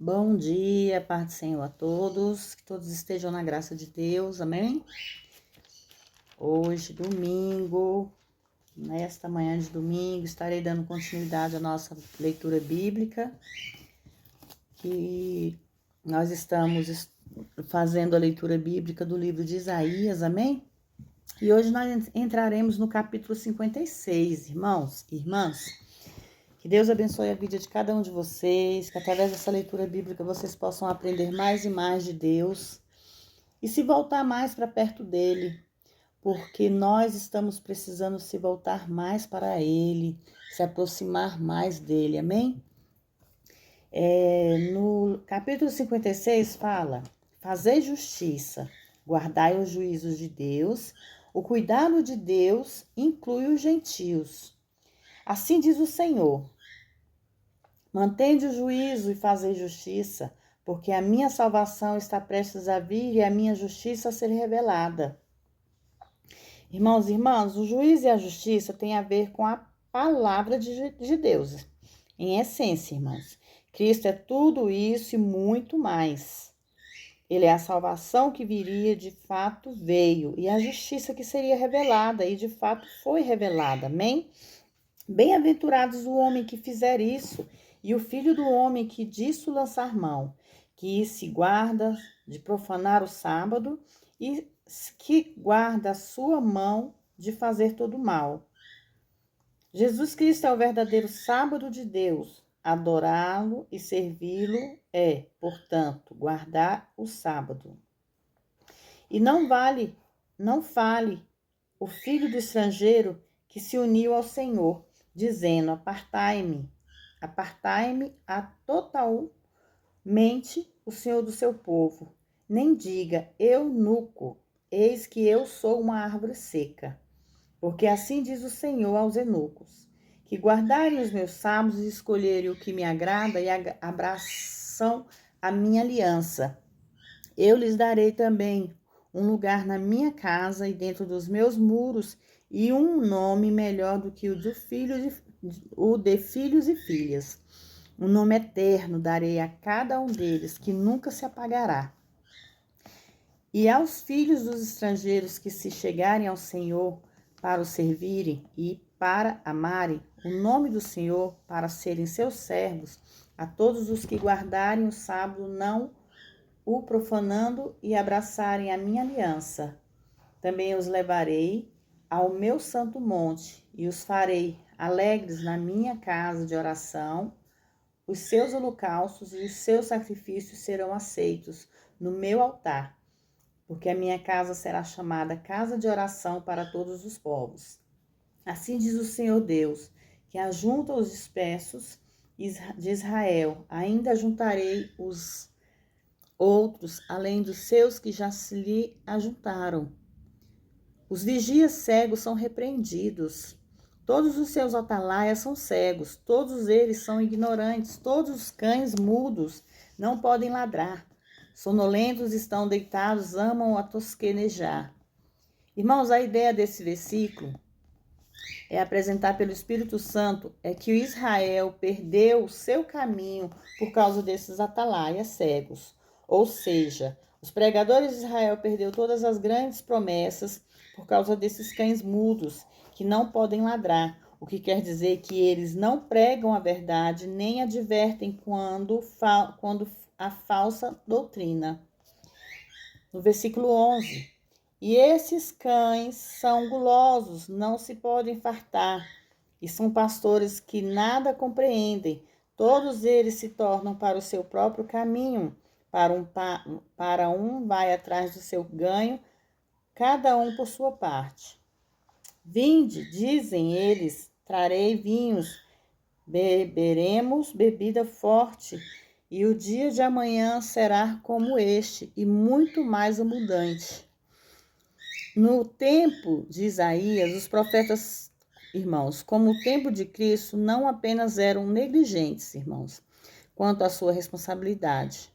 Bom dia, paz do Senhor a todos, que todos estejam na graça de Deus, amém? Hoje, domingo, nesta manhã de domingo, estarei dando continuidade à nossa leitura bíblica, que nós estamos fazendo a leitura bíblica do livro de Isaías, amém? E hoje nós entraremos no capítulo 56, irmãos e irmãs. Que Deus abençoe a vida de cada um de vocês, que através dessa leitura bíblica vocês possam aprender mais e mais de Deus e se voltar mais para perto dele, porque nós estamos precisando se voltar mais para ele, se aproximar mais dele, amém? No capítulo 56 fala: fazei justiça, guardai os juízos de Deus, o cuidado de Deus inclui os gentios. Assim diz o Senhor: mantende o juízo e fazei justiça, porque a minha salvação está prestes a vir e a minha justiça a ser revelada. Irmãos e irmãs, o juízo e a justiça têm a ver com a palavra de Deus. Em essência, irmãos, Cristo é tudo isso e muito mais. Ele é a salvação que viria, de fato veio, e a justiça que seria revelada, e de fato foi revelada. Amém? Bem-aventurados o homem que fizer isso, e o filho do homem que disso lançar mão, que se guarda de profanar o sábado e que guarda a sua mão de fazer todo mal. Jesus Cristo é o verdadeiro sábado de Deus. Adorá-lo e servi-lo é, portanto, guardar o sábado. E não fale o filho do estrangeiro que se uniu ao Senhor, dizendo: apartai-me a totalmente o Senhor do seu povo. Nem diga: eunuco, eis que eu sou uma árvore seca. Porque assim diz o Senhor aos eunucos, que guardarem os meus sábados e escolherem o que me agrada e abraçam a minha aliança. Eu lhes darei também um lugar na minha casa e dentro dos meus muros, e um nome melhor do que o de filhos e filhas. Um nome eterno darei a cada um deles, que nunca se apagará. E aos filhos dos estrangeiros que se chegarem ao Senhor para o servirem e para amarem o nome do Senhor, para serem seus servos, a todos os que guardarem o sábado, não o profanando, e abraçarem a minha aliança. Também os levarei ao meu santo monte e os farei alegres na minha casa de oração. Os seus holocaustos e os seus sacrifícios serão aceitos no meu altar, porque a minha casa será chamada casa de oração para todos os povos. Assim diz o Senhor Deus, que ajunta os dispersos de Israel, ainda juntarei os outros, além dos seus que já se lhe ajuntaram. Os vigias cegos são repreendidos. Todos os seus atalaias são cegos, todos eles são ignorantes, todos os cães mudos não podem ladrar. Sonolentos estão deitados, amam a tosquenejar. Irmãos, a ideia desse versículo é apresentar pelo Espírito Santo é que o Israel perdeu o seu caminho por causa desses atalaias cegos. Ou seja, os pregadores de Israel perdeu todas as grandes promessas por causa desses cães mudos que não podem ladrar, o que quer dizer que eles não pregam a verdade nem advertem quando a falsa doutrina. No versículo 11, e esses cães são gulosos, não se podem fartar, e são pastores que nada compreendem. Todos eles se tornam para o seu próprio caminho, para um vai atrás do seu ganho, cada um por sua parte. Vinde, dizem eles, trarei vinhos, beberemos bebida forte, e o dia de amanhã será como este, e muito mais abundante. No tempo de Isaías, os profetas, irmãos, como o tempo de Cristo, não apenas eram negligentes, irmãos, quanto à sua responsabilidade,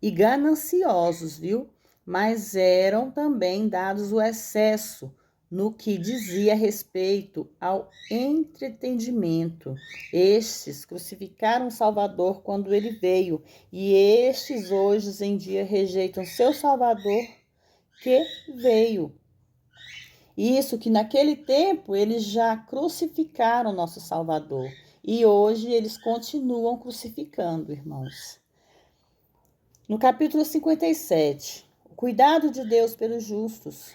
e gananciosos, viu? Mas eram também dados o excesso no que dizia respeito ao entretenimento. Estes crucificaram o Salvador quando ele veio, e estes hoje em dia rejeitam seu Salvador que veio. Isso que naquele tempo eles já crucificaram nosso Salvador, e hoje eles continuam crucificando, irmãos. No capítulo 57, o cuidado de Deus pelos justos.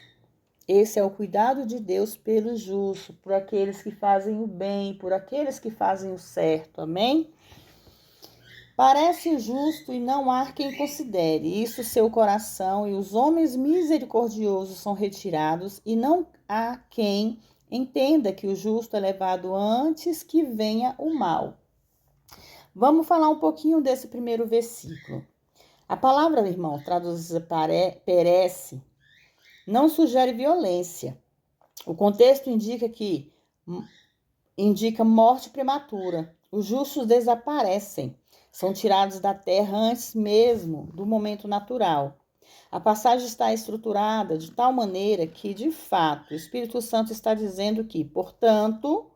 Esse é o cuidado de Deus pelos justos, por aqueles que fazem o bem, por aqueles que fazem o certo, amém? Parece justo e não há quem considere isso seu coração, e os homens misericordiosos são retirados, e não há quem entenda que o justo é levado antes que venha o mal. Vamos falar um pouquinho desse primeiro versículo. A palavra, irmão, traduzida perece, não sugere violência. O contexto indica morte prematura. Os justos desaparecem, são tirados da terra antes mesmo do momento natural. A passagem está estruturada de tal maneira que, de fato, o Espírito Santo está dizendo que, portanto,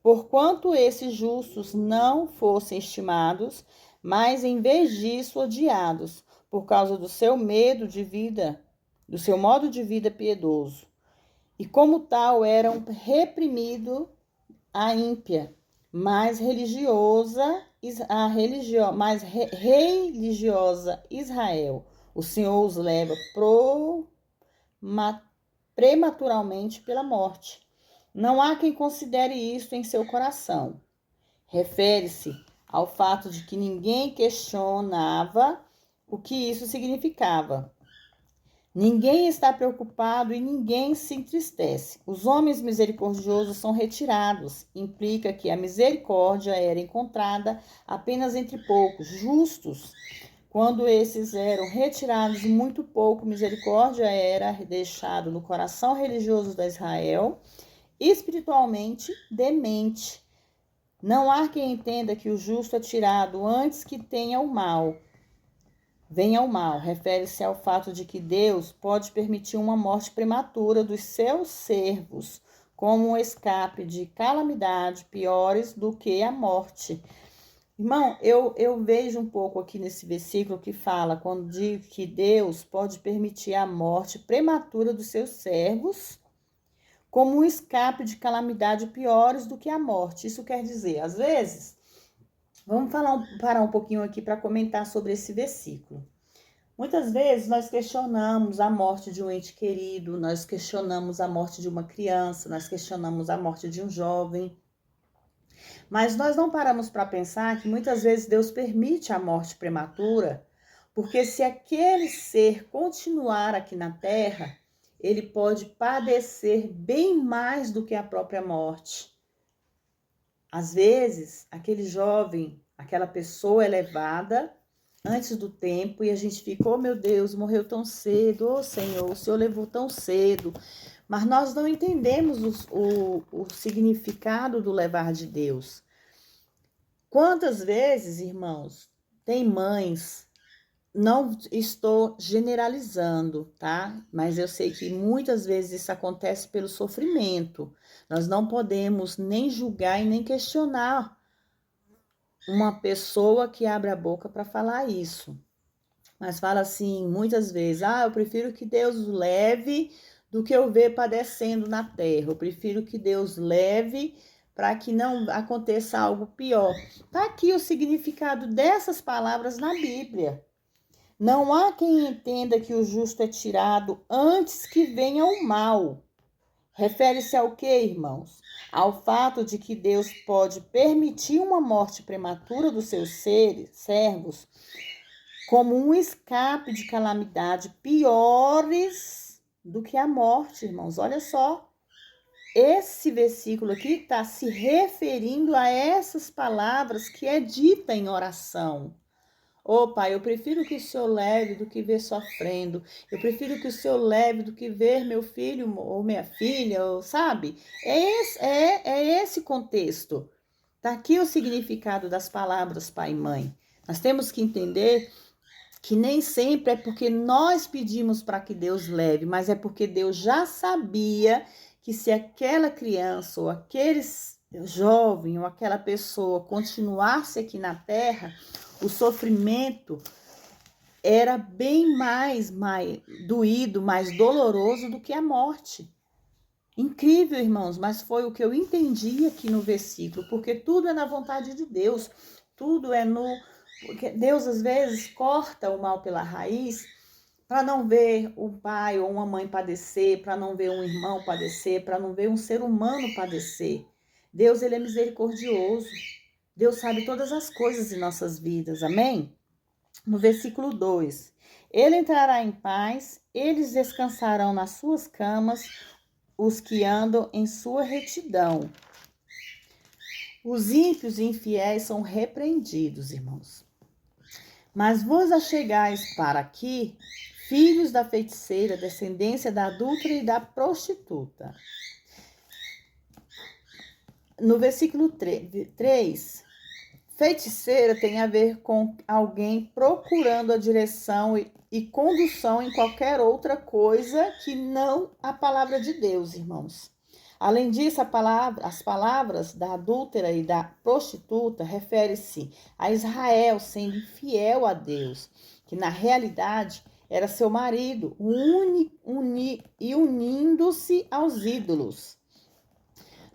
porquanto esses justos não fossem estimados, mas em vez disso odiados, por causa do seu medo de vida, do seu modo de vida piedoso. E como tal eram reprimido a ímpia, mais religiosa Israel. O Senhor os leva prematuramente pela morte. Não há quem considere isso em seu coração. Refere-se ao fato de que ninguém questionava o que isso significava. Ninguém está preocupado e ninguém se entristece. Os homens misericordiosos são retirados. Implica que a misericórdia era encontrada apenas entre poucos, justos. Quando esses eram retirados, muito pouco misericórdia era deixado no coração religioso de Israel, espiritualmente demente. Não há quem entenda que o justo é tirado antes que venha o mal. Refere-se ao fato de que Deus pode permitir uma morte prematura dos seus servos, como um escape de calamidade piores do que a morte. Irmão, eu vejo um pouco aqui nesse versículo que fala, quando diz que Deus pode permitir a morte prematura dos seus servos, como um escape de calamidade piores do que a morte. Isso quer dizer, às vezes, vamos parar um pouquinho aqui para comentar sobre esse versículo. Muitas vezes nós questionamos a morte de um ente querido, nós questionamos a morte de uma criança, nós questionamos a morte de um jovem. Mas nós não paramos para pensar que muitas vezes Deus permite a morte prematura, porque se aquele ser continuar aqui na terra, ele pode padecer bem mais do que a própria morte. Às vezes, aquele jovem, aquela pessoa é levada antes do tempo e a gente fica, oh meu Deus, morreu tão cedo, oh Senhor, o Senhor levou tão cedo. Mas nós não entendemos o significado do levar de Deus. Quantas vezes, irmãos, tem mães, não estou generalizando, tá? Mas eu sei que muitas vezes isso acontece pelo sofrimento. Nós não podemos nem julgar e nem questionar uma pessoa que abre a boca para falar isso. Mas fala assim, muitas vezes, eu prefiro que Deus leve do que eu ver padecendo na terra. Eu prefiro que Deus leve para que não aconteça algo pior. Está aqui o significado dessas palavras na Bíblia. Não há quem entenda que o justo é tirado antes que venha o mal. Refere-se ao quê, irmãos? Ao fato de que Deus pode permitir uma morte prematura dos seus servos como um escape de calamidade piores do que a morte, irmãos. Olha só, esse versículo aqui está se referindo a essas palavras que é dita em oração. Pai, eu prefiro que o Senhor leve do que ver sofrendo. Eu prefiro que o Senhor leve do que ver meu filho ou minha filha, sabe? É esse contexto. Está aqui o significado das palavras pai e mãe. Nós temos que entender que nem sempre é porque nós pedimos para que Deus leve, mas é porque Deus já sabia que se aquela criança ou aquele jovem ou aquela pessoa continuasse aqui na terra, o sofrimento era bem mais doído, mais doloroso do que a morte. Incrível, irmãos, mas foi o que eu entendi aqui no versículo, porque tudo é na vontade de Deus, tudo é no... Porque Deus, às vezes, corta o mal pela raiz para não ver um pai ou uma mãe padecer, para não ver um irmão padecer, para não ver um ser humano padecer. Deus, ele é misericordioso. Deus sabe todas as coisas em nossas vidas, amém? No versículo 2, ele entrará em paz, eles descansarão nas suas camas, os que andam em sua retidão. Os ímpios e infiéis são repreendidos, irmãos. Mas vos achegais para aqui, filhos da feiticeira, descendência da adúltera e da prostituta. No versículo 3, feiticeira tem a ver com alguém procurando a direção e condução em qualquer outra coisa que não a palavra de Deus, irmãos. Além disso, as palavras da adúltera e da prostituta referem-se a Israel sendo infiel a Deus, que na realidade era seu marido, e unindo-se aos ídolos.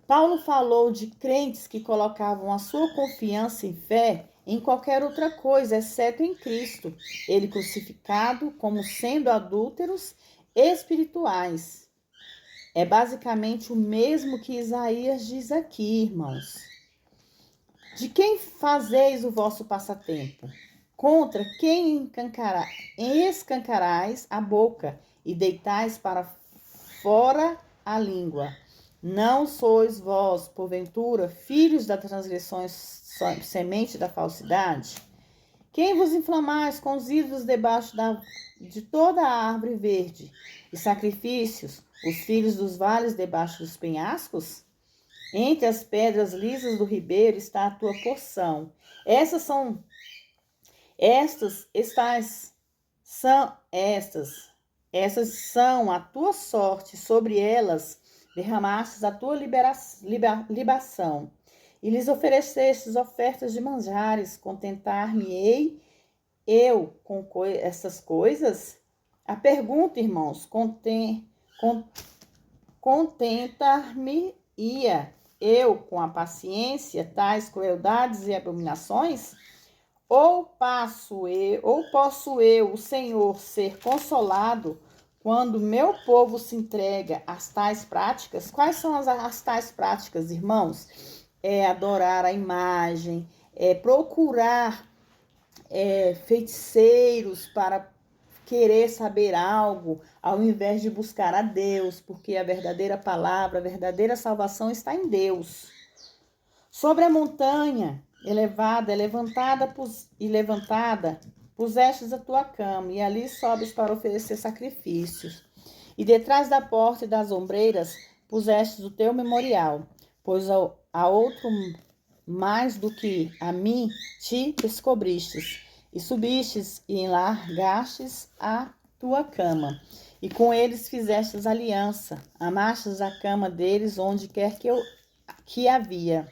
Paulo falou de crentes que colocavam a sua confiança e fé em qualquer outra coisa, exceto em Cristo, ele crucificado como sendo adúlteros espirituais. É basicamente o mesmo que Isaías diz aqui, irmãos. De quem fazeis o vosso passatempo? Contra quem escancarais a boca e deitais para fora a língua? Não sois vós, porventura, filhos da transgressão, semente da falsidade? Quem vos inflamais com os ídolos debaixo de toda a árvore verde, e sacrifícios, os filhos dos vales debaixo dos penhascos? Entre as pedras lisas do ribeiro está a tua porção. Estas são a tua sorte, sobre elas derramastes a tua libação, e lhes oferecestes ofertas de manjares. Contentar-me-ei eu com essas coisas? A pergunta, irmãos, contentar-me-ia eu com a paciência tais crueldades e abominações? Ou posso eu, o Senhor, ser consolado quando meu povo se entrega às tais práticas? Quais são as tais práticas, irmãos? É adorar a imagem, é procurar feiticeiros para querer saber algo, ao invés de buscar a Deus, porque a verdadeira palavra, a verdadeira salvação está em Deus. Sobre a montanha levantada, pusestes a tua cama, e ali sobes para oferecer sacrifícios. E detrás da porta e das ombreiras pusestes o teu memorial, pois a outro mais do que a mim te descobristes, e subistes e enlargastes a tua cama, e com eles fizestes aliança, amastes a cama deles onde quer que havia.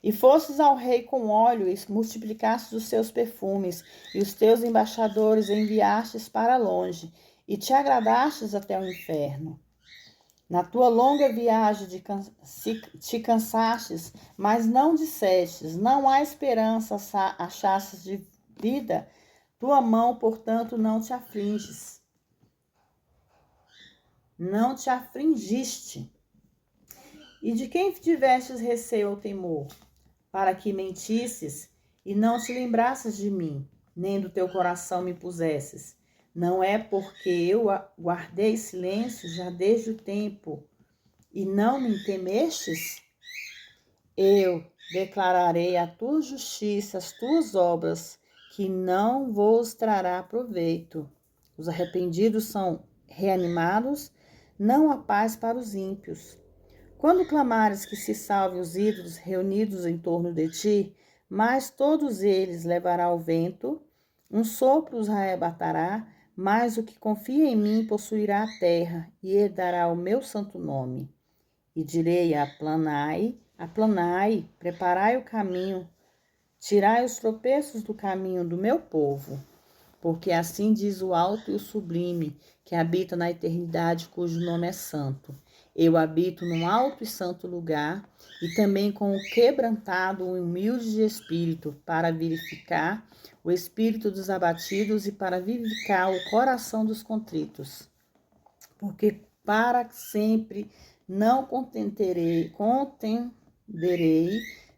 E fostes ao rei com óleo, e multiplicastes os seus perfumes, e os teus embaixadores enviastes para longe, e te agradastes até o inferno. Na tua longa viagem te cansastes, mas não dissestes, não há esperança, achastes de vida, tua mão, portanto, não te afliges. Não te afligiste. E de quem tivestes receio ou temor? Para que mentisses e não te lembrasses de mim, nem do teu coração me pusesses. Não é porque eu guardei silêncio já desde o tempo e não me temestes? Eu declararei a tua justiça, as tuas obras, que não vos trará proveito. Os arrependidos são reanimados, não há paz para os ímpios. Quando clamares que se salve os ídolos reunidos em torno de ti, mas todos eles levará o vento, um sopro os arrebatará, mas o que confia em mim possuirá a terra e herdará o meu santo nome. E direi: aplanai, preparai o caminho, tirai os tropeços do caminho do meu povo. Porque assim diz o alto e o sublime, que habita na eternidade, cujo nome é santo. Eu habito num alto e santo lugar, e também com o quebrantado e humilde de espírito, para verificar o espírito dos abatidos e para vivificar o coração dos contritos. Porque para sempre não contenderei,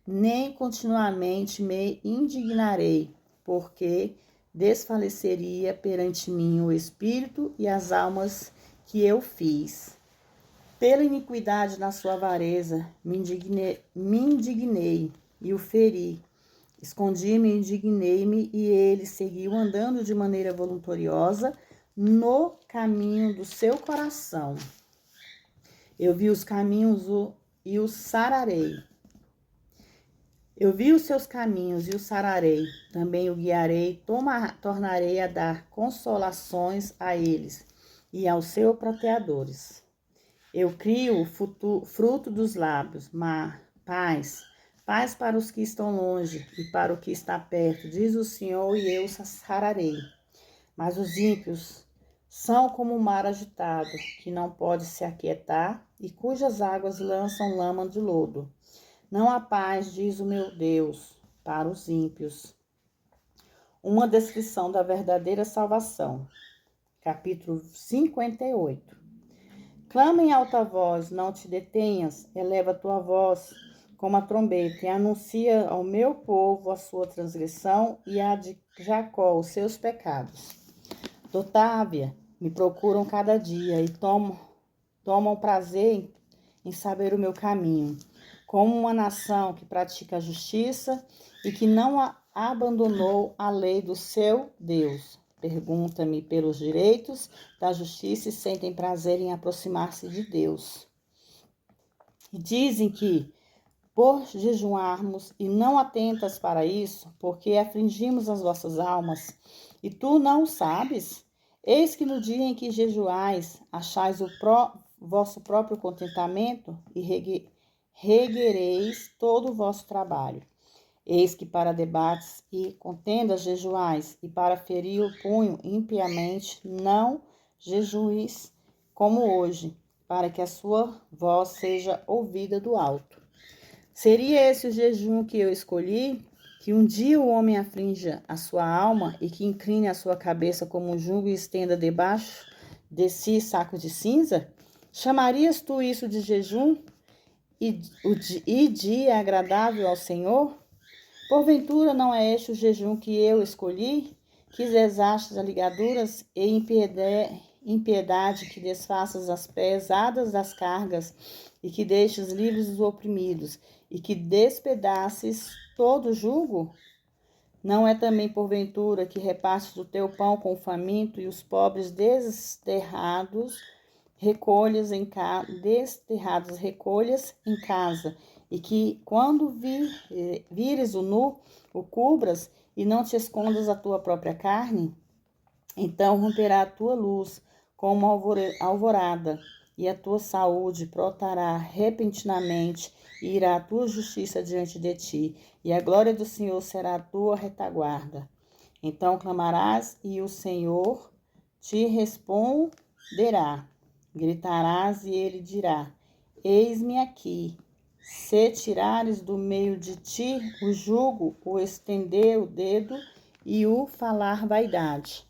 nem continuamente me indignarei, porque desfaleceria perante mim o espírito e as almas que eu fiz. Pela iniquidade na sua avareza me indignei e o feri. Escondi-me, indignei-me, e ele seguiu andando de maneira voluntariosa no caminho do seu coração. Eu vi os caminhos e os sararei. Eu vi os seus caminhos e o sararei. Também o guiarei, tornarei a dar consolações a eles e aos seus prateadores. Eu crio o fruto dos lábios, paz para os que estão longe e para o que está perto, diz o Senhor, e eu sararei. Mas os ímpios são como o mar agitado, que não pode se aquietar e cujas águas lançam lama de lodo. Não há paz, diz o meu Deus, para os ímpios. Uma descrição da verdadeira salvação. Capítulo 58. Clama em alta voz, não te detenhas, eleva tua voz como a trombeta, e anuncia ao meu povo a sua transgressão e a de Jacó os seus pecados. Dotávia, me procuram cada dia e tomam prazer em saber o meu caminho, como uma nação que pratica a justiça e que não abandonou a lei do seu Deus. Pergunta-me pelos direitos da justiça e sentem prazer em aproximar-se de Deus. E dizem que, por jejuarmos e não atentas para isso, porque afligimos as vossas almas, e tu não sabes? Eis que no dia em que jejuais, achais vosso próprio contentamento e reguereis todo o vosso trabalho. Eis que para debates e contendas jejuais, e para ferir o punho impiamente não jejuis como hoje, para que a sua voz seja ouvida do alto. Seria esse o jejum que eu escolhi? Que um dia o homem aflinja a sua alma e que incline a sua cabeça como um jugo e estenda debaixo de si saco de cinza? Chamarias tu isso de jejum e dia agradável ao Senhor? Porventura não é este o jejum que eu escolhi? Que desastes as ligaduras e impiedade, que desfaças as pesadas das cargas e que deixes livres os oprimidos e que despedaces todo o jugo? Não é também porventura que repartes o teu pão com o faminto e os pobres desterrados recolhas em casa, e que, quando vires o nu, o cubras e não te escondas a tua própria carne? Então romperá a tua luz como alvorada, e a tua saúde brotará repentinamente, e irá a tua justiça diante de ti, e a glória do Senhor será a tua retaguarda. Então clamarás, e o Senhor te responderá. Gritarás, e ele dirá: eis-me aqui. Se tirares do meio de ti o jugo, o estender o dedo e o falar vaidade,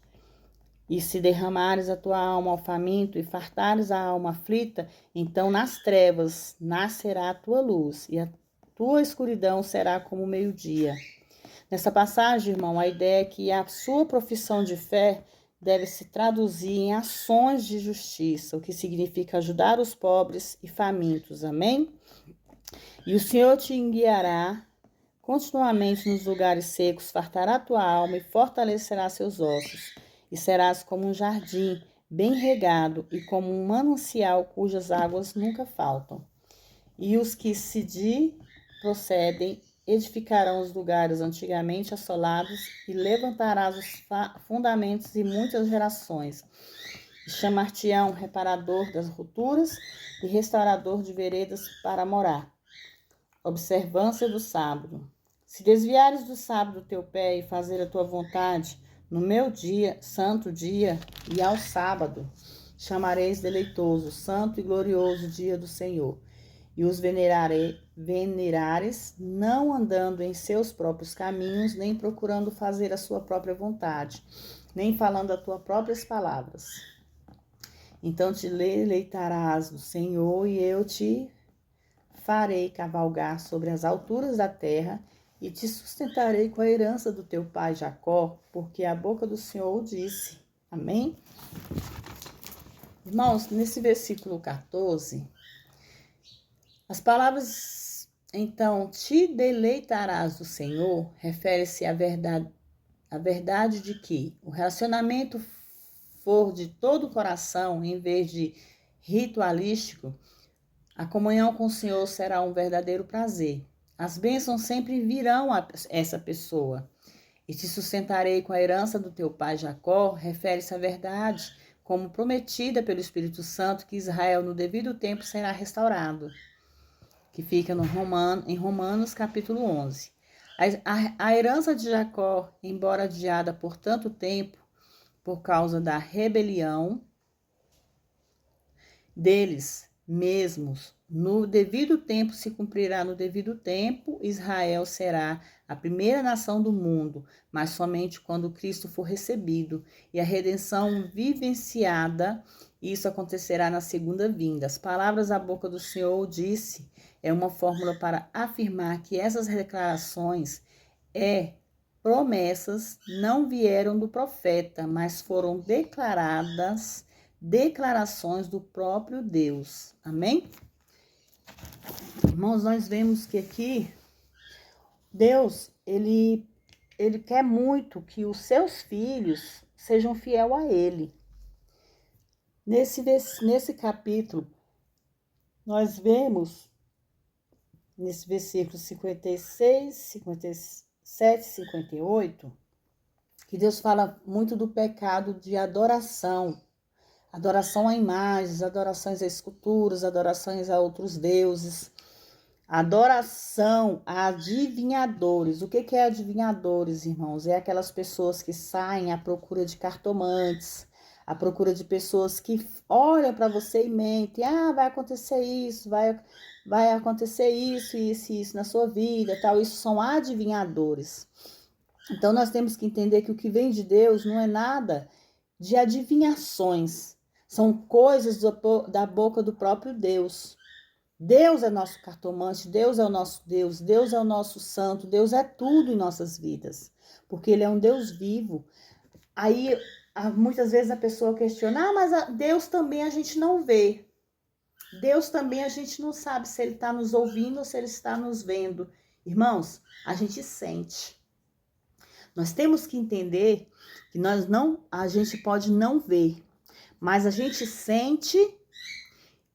e se derramares a tua alma ao faminto e fartares a alma aflita, então nas trevas nascerá a tua luz, e a tua escuridão será como o meio-dia. Nessa passagem, irmão, a ideia é que a sua profissão de fé deve se traduzir em ações de justiça, o que significa ajudar os pobres e famintos. Amém? E o Senhor te guiará continuamente nos lugares secos, fartará tua alma e fortalecerá seus ossos. E serás como um jardim bem regado e como um manancial cujas águas nunca faltam. E os que procedem edificarão os lugares antigamente assolados e levantarás os fundamentos de muitas gerações. E chamar-te-ão reparador das rupturas e restaurador de veredas para morar. Observância do sábado. Se desviares do sábado o teu pé e fazer a tua vontade, no meu dia, santo dia, e ao sábado, chamareis deleitoso, santo e glorioso dia do Senhor. E os venerares, não andando em seus próprios caminhos, nem procurando fazer a sua própria vontade, nem falando as tuas próprias palavras. Então te deleitarás do Senhor, e eu te farei cavalgar sobre as alturas da terra, e te sustentarei com a herança do teu pai Jacó, porque a boca do Senhor o disse. Amém? Irmãos, nesse versículo 14, as palavras, então, te deleitarás do Senhor, refere-se à verdade de que o relacionamento for de todo o coração, em vez de ritualístico, a comunhão com o Senhor será um verdadeiro prazer. As bênçãos sempre virão a essa pessoa. E te sustentarei com a herança do teu pai Jacó, refere-se à verdade, como prometida pelo Espírito Santo, que Israel no devido tempo será restaurado, que fica em Romanos capítulo 11. A herança de Jacó, embora adiada por tanto tempo, por causa da rebelião deles mesmos, no devido tempo se cumprirá no devido tempo. Israel será a primeira nação do mundo, mas somente quando Cristo for recebido e a redenção vivenciada. Isso acontecerá na segunda vinda. As palavras da boca do Senhor disse é uma fórmula para afirmar que essas declarações promessas não vieram do profeta, mas foram declarações do próprio Deus. Amém? Irmãos, nós vemos que aqui Deus, ele quer muito que os seus filhos sejam fiel a ele. Nesse capítulo, nós vemos, nesse versículo 56, 57, 58, que Deus fala muito do pecado de adoração. Adoração a imagens, adorações a esculturas, adorações a outros deuses, adoração a adivinhadores. O que é adivinhadores, irmãos? É aquelas pessoas que saem à procura de cartomantes, à procura de pessoas que olham para você e mentem. Vai acontecer isso, vai acontecer isso, isso e isso na sua vida, tal. Isso são adivinhadores. Então, nós temos que entender que o que vem de Deus não é nada de adivinhações. São coisas da boca do próprio Deus. Deus é nosso cartomante, Deus é o nosso Deus, Deus é o nosso santo, Deus é tudo em nossas vidas, porque Ele é um Deus vivo. Aí, muitas vezes a pessoa questiona, mas Deus também a gente não vê. Deus também a gente não sabe se Ele está nos ouvindo ou se Ele está nos vendo. Irmãos, a gente sente. Nós temos que entender que a gente pode não ver, mas a gente sente,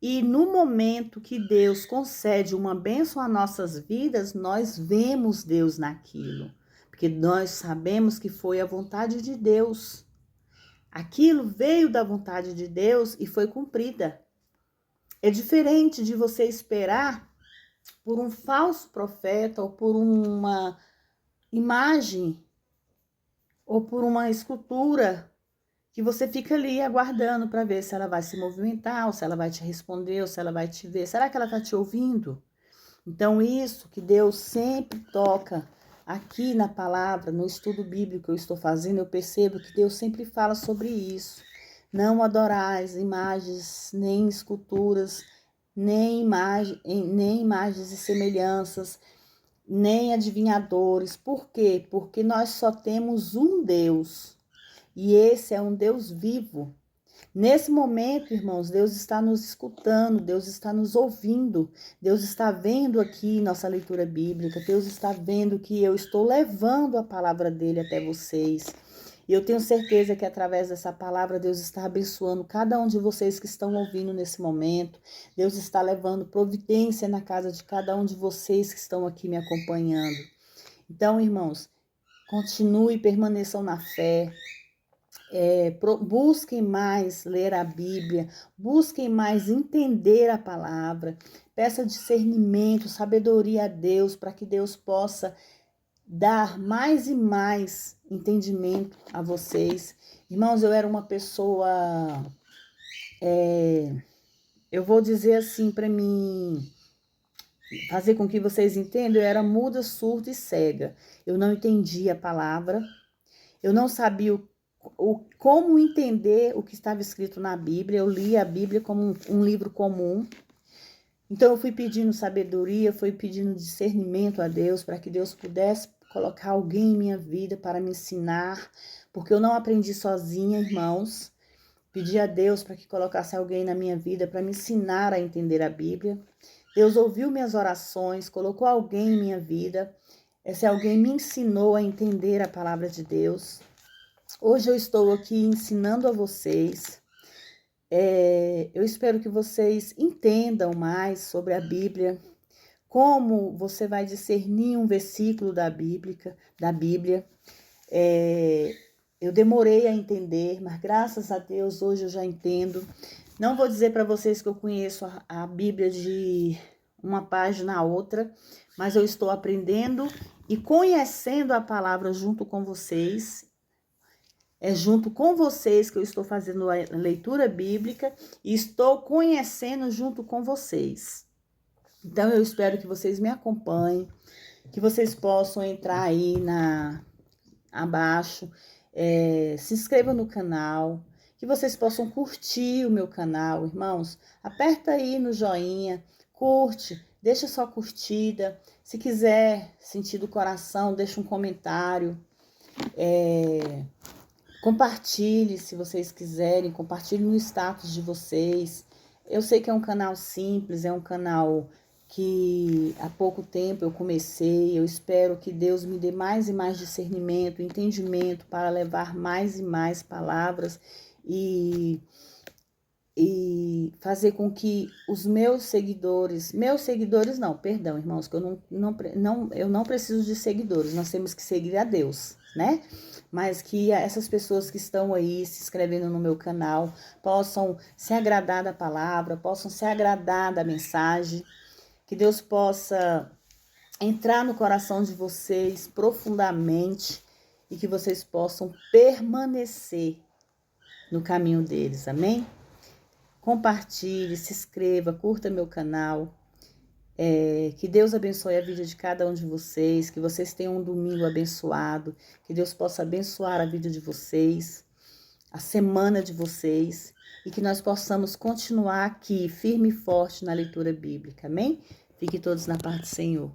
e no momento que Deus concede uma bênção às nossas vidas, nós vemos Deus naquilo, porque nós sabemos que foi a vontade de Deus. Aquilo veio da vontade de Deus e foi cumprida. É diferente de você esperar por um falso profeta ou por uma imagem ou por uma escultura que você fica ali aguardando para ver se ela vai se movimentar, ou se ela vai te responder, ou se ela vai te ver. Será que ela está te ouvindo? Então, isso que Deus sempre toca aqui na palavra, no estudo bíblico que eu estou fazendo, eu percebo que Deus sempre fala sobre isso. Não adorais imagens, nem esculturas, nem imagens e semelhanças, nem adivinhadores. Por quê? Porque nós só temos um Deus. E esse é um Deus vivo. Nesse momento, irmãos, Deus está nos escutando, Deus está nos ouvindo, Deus está vendo aqui nossa leitura bíblica, Deus está vendo que eu estou levando a palavra dele até vocês. E eu tenho certeza que através dessa palavra Deus está abençoando cada um de vocês que estão ouvindo nesse momento. Deus está levando providência na casa de cada um de vocês que estão aqui me acompanhando. Então, irmãos, continue e permaneçam na fé. Busquem mais ler a Bíblia, busquem mais entender a palavra, peça discernimento, sabedoria a Deus, para que Deus possa dar mais e mais entendimento a vocês. Irmãos, eu era uma pessoa, eu vou dizer assim para mim, fazer com que vocês entendam, eu era muda, surda e cega. Eu não entendia a palavra, eu não sabia como entender o que estava escrito na Bíblia. Eu lia a Bíblia como um livro comum. Então eu fui pedindo sabedoria, fui pedindo discernimento a Deus, para que Deus pudesse colocar alguém em minha vida para me ensinar, porque eu não aprendi sozinha, irmãos. Pedi a Deus para que colocasse alguém na minha vida para me ensinar a entender a Bíblia. Deus ouviu minhas orações, colocou alguém em minha vida. Esse alguém me ensinou a entender a palavra de Deus. Hoje eu estou aqui ensinando a vocês. Eu espero que vocês entendam mais sobre a Bíblia, como você vai discernir um versículo da Bíblia. Eu demorei a entender, mas graças a Deus hoje eu já entendo. Não vou dizer para vocês que eu conheço a Bíblia de uma página a outra, mas eu estou aprendendo e conhecendo a palavra junto com vocês. É junto com vocês que eu estou fazendo a leitura bíblica e estou conhecendo junto com vocês. Então, eu espero que vocês me acompanhem, que vocês possam entrar aí abaixo, se inscrevam no canal, que vocês possam curtir o meu canal, irmãos. Aperta aí no joinha, curte, deixa sua curtida. Se quiser sentir do coração, deixa um comentário. Compartilhe, se vocês quiserem, compartilhe no status de vocês. Eu sei que é um canal simples, é um canal que há pouco tempo eu comecei. Eu espero que Deus me dê mais e mais discernimento, entendimento para levar mais e mais palavras e fazer com que os meus seguidores não, perdão, irmãos, que eu não preciso de seguidores, nós temos que seguir a Deus, né? Mas que essas pessoas que estão aí se inscrevendo no meu canal possam se agradar da palavra, possam se agradar da mensagem, que Deus possa entrar no coração de vocês profundamente e que vocês possam permanecer no caminho deles, amém? Compartilhe, se inscreva, curta meu canal. Que Deus abençoe a vida de cada um de vocês, que vocês tenham um domingo abençoado, que Deus possa abençoar a vida de vocês, a semana de vocês, e que nós possamos continuar aqui, firme e forte na leitura bíblica, amém? Fiquem todos na paz do Senhor.